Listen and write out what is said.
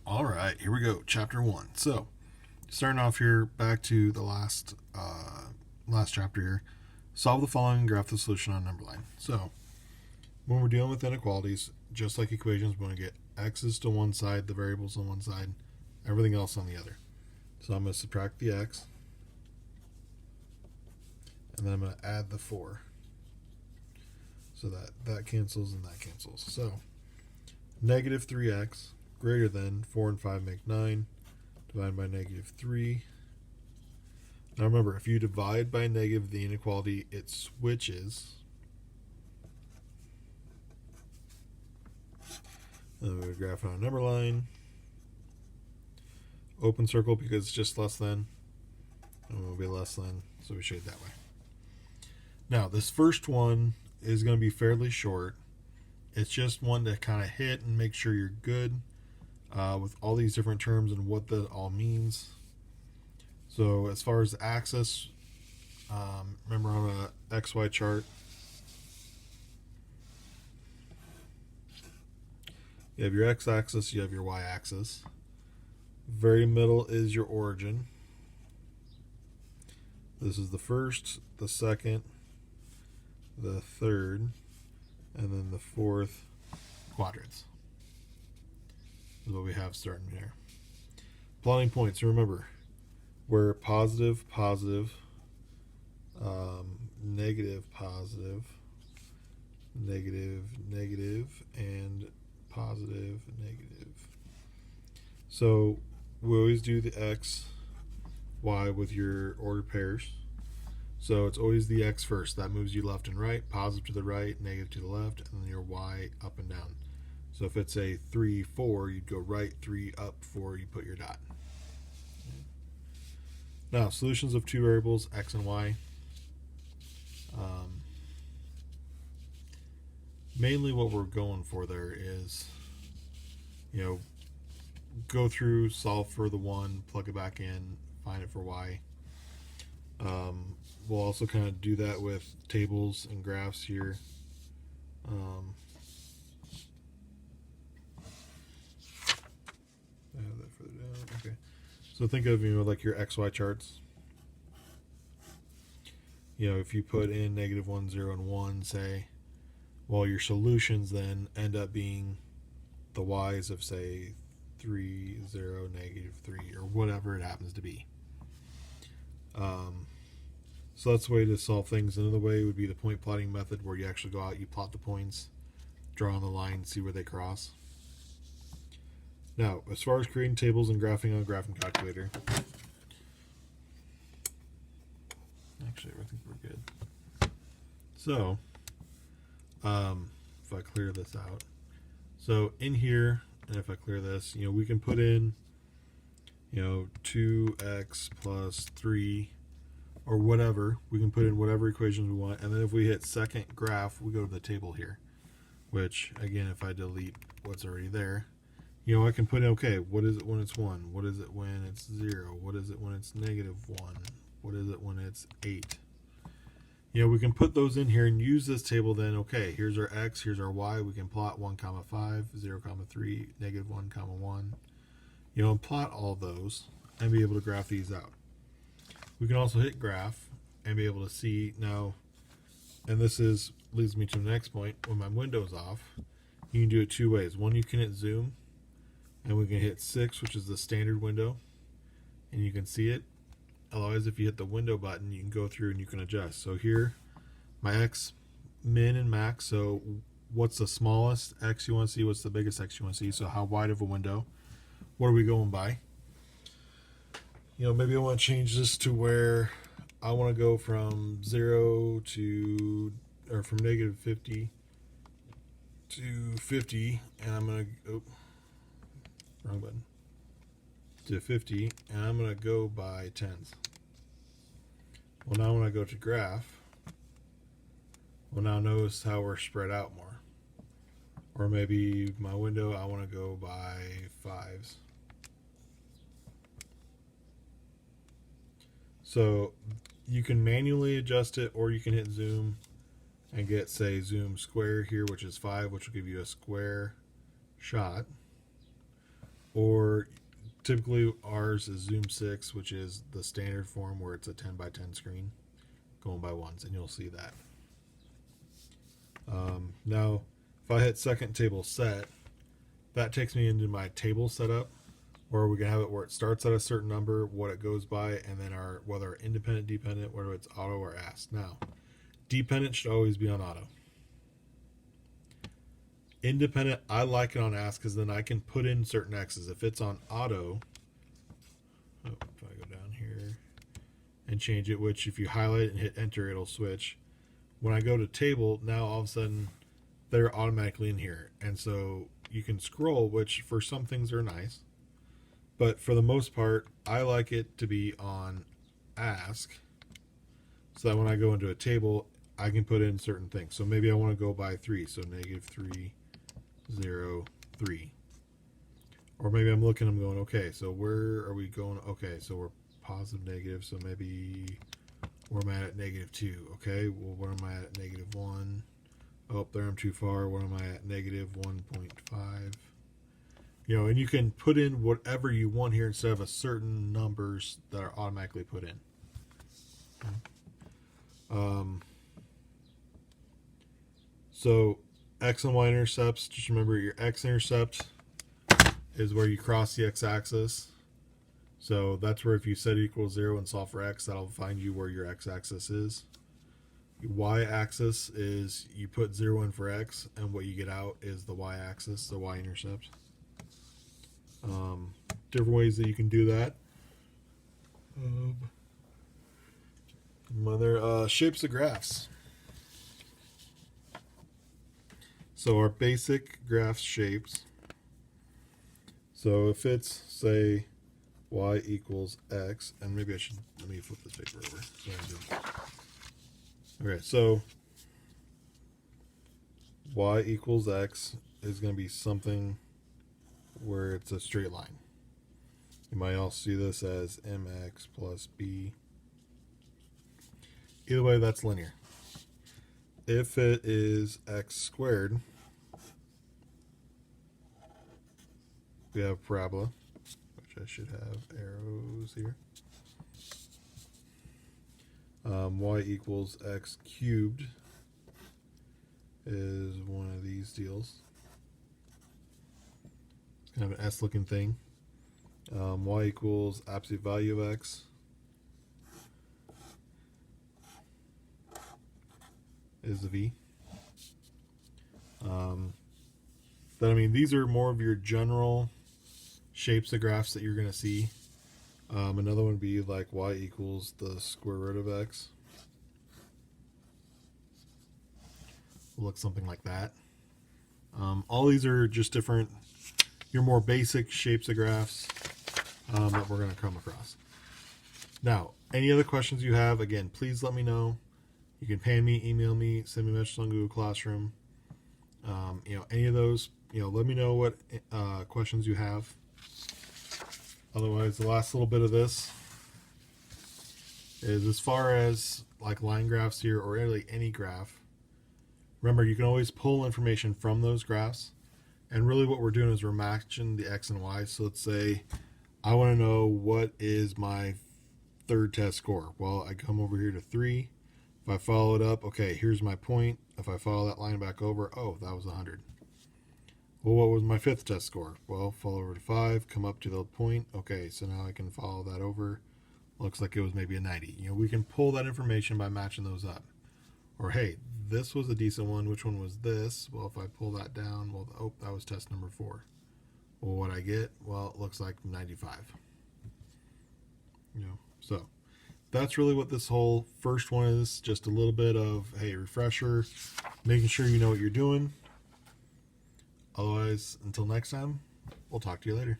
All right, here we go. Chapter 1. So, starting off here, back to the last chapter here. Solve the following and graph the solution on a number line. So, when we're dealing with inequalities, just like equations, we want to get x's to one side, the variables on one side, everything else on the other. So I'm going to subtract the x, and then I'm going to add the 4. So that cancels and that cancels. So, negative 3x greater than 4 and 5 make 9, divided by negative 3. Now remember, if you divide by negative the inequality, it switches. Then we would graph it on a number line. Open circle because it's just less than. And it will be less than, so we shade that way. Now, this first one is going to be fairly short. It's just one to kind of hit and make sure you're good with all these different terms and what that all means. So as far as the axis, remember on a XY chart, you have your x-axis, you have your y-axis. Very middle is your origin. This is the first, the second, the third, and then the fourth quadrants. This is what we have starting here. Plotting points, remember, we're positive, positive, negative, positive, negative, negative, and positive, negative. So we always do the x, y with your ordered pairs. So it's always the x first. That moves you left and right, positive to the right, negative to the left, and then your y up and down. So if it's a 3, 4, you'd go right, 3, up, 4, you put your dot. Now, solutions of two variables, x and y. Mainly what we're going for there is, go through, solve for the one, plug it back in, find it for y. We'll also kind of do that with tables and graphs here. I have that further down. Okay. So think of like your XY charts. If you put in negative 1, 0, and 1, say, well, your solutions then end up being the y's of, say, 3, 0, negative 3, or whatever it happens to be. So that's the way to solve things. Another way would be the point plotting method, where you actually go out, you plot the points, draw on the line, see where they cross. Now, as far as creating tables and graphing on a graphing calculator, actually, I think we're good. So, if I clear this out, so in here, and if I clear this, we can put in, 2x plus 3, or whatever. We can put in whatever equations we want, and then if we hit second graph, we go to the table here, which, again, if I delete what's already there, I can put in, okay, what is it when it's 1? What is it when it's 0? What is it when it's negative 1? What is it when it's 8? We can put those in here and use this table then. Okay, here's our x, here's our y. We can plot 1, 5, 0, 3, negative 1, 1. And plot all those and be able to graph these out. We can also hit graph and be able to see now, and this leads me to the next point. When my window's off, you can do it two ways. One, you can hit zoom, and we can hit 6, which is the standard window, and you can see it. Otherwise, if you hit the window button, you can go through and you can adjust. So here, my x, min and max. So what's the smallest x you want to see? What's the biggest x you want to see? So how wide of a window? What are we going by? Maybe I want to change this to where I want to go from 0 to, or from negative 50 to 50, and I'm going to, wrong button, to 50, and I'm going to go by tens. Well, now when I go to graph, now notice how we're spread out more. Or maybe my window, I want to go by 5s. So you can manually adjust it, or you can hit zoom and get, say, zoom square here, which is 5, which will give you a square shot. or typically ours is Zoom 6, which is the standard form where it's a 10 by 10 screen going by ones, and you'll see that. Now, if I hit second table set, that takes me into my table setup, where we can have it where it starts at a certain number, what it goes by, and then whether independent, dependent, whether it's auto or ask. Now, dependent should always be on auto. Independent, I like it on ask because then I can put in certain X's. If it's on auto, if I go down here and change it, which if you highlight it and hit enter, it'll switch. When I go to table, now all of a sudden they're automatically in here. And so you can scroll, which for some things are nice. But for the most part, I like it to be on ask, so that when I go into a table, I can put in certain things. So maybe I want to go by 3, so -3, 0, 3. Or maybe I'm looking, I'm going, okay, so where are we going? Okay, so we're positive, negative, so maybe where am I at -2? Okay, well, where am I at -1? Oh, there I'm too far. Where am I at? -1.5. You know, and you can put in whatever you want here instead of a certain numbers that are automatically put in. So X and Y intercepts, just remember your X intercept is where you cross the x-axis. So that's where if you set it equals 0 and solve for x, that'll find you where your x-axis is. Y-axis is you put 0 in for x, and what you get out is the y-axis, the y-intercept. Different ways that you can do that. Shapes of graphs. So our basic graph shapes. So if it's, say, y equals x, and maybe let me flip this paper over. Okay, so y equals x is going to be something where it's a straight line. You might also see this as mx plus b. Either way, that's linear. If it is x squared, we have parabola, which I should have arrows here. Y equals x cubed is one of these deals. It's kind of an S looking thing. Y equals absolute value of x. Is the V. But I mean, these are more of your general shapes of graphs that you're going to see. Another one would be like y equals the square root of x. Look something like that. All these are just different, your more basic shapes of graphs that we're going to come across. Now, any other questions you have, again, please let me know. You can pay me, email me, send me a message on Google Classroom. Any of those, let me know what questions you have. Otherwise, the last little bit of this is as far as like line graphs here, or really any graph. Remember, you can always pull information from those graphs. And really what we're doing is we're matching the X and Y. So let's say I want to know what is my third test score. Well, I come over here to 3. If I follow it up, okay, here's my point. If I follow that line back over, oh, that was 100. Well, what was my 5th test score? Well, follow over to 5, come up to the point. Okay, so now I can follow that over. Looks like it was maybe a 90. We can pull that information by matching those up. Or, hey, this was a decent one. Which one was this? Well, if I pull that down, well, oh, that was test number 4. Well, what I get? Well, it looks like 95. So that's really what this whole first one is. Just a little bit of, hey, refresher, making sure you know what you're doing. Otherwise, until next time, we'll talk to you later.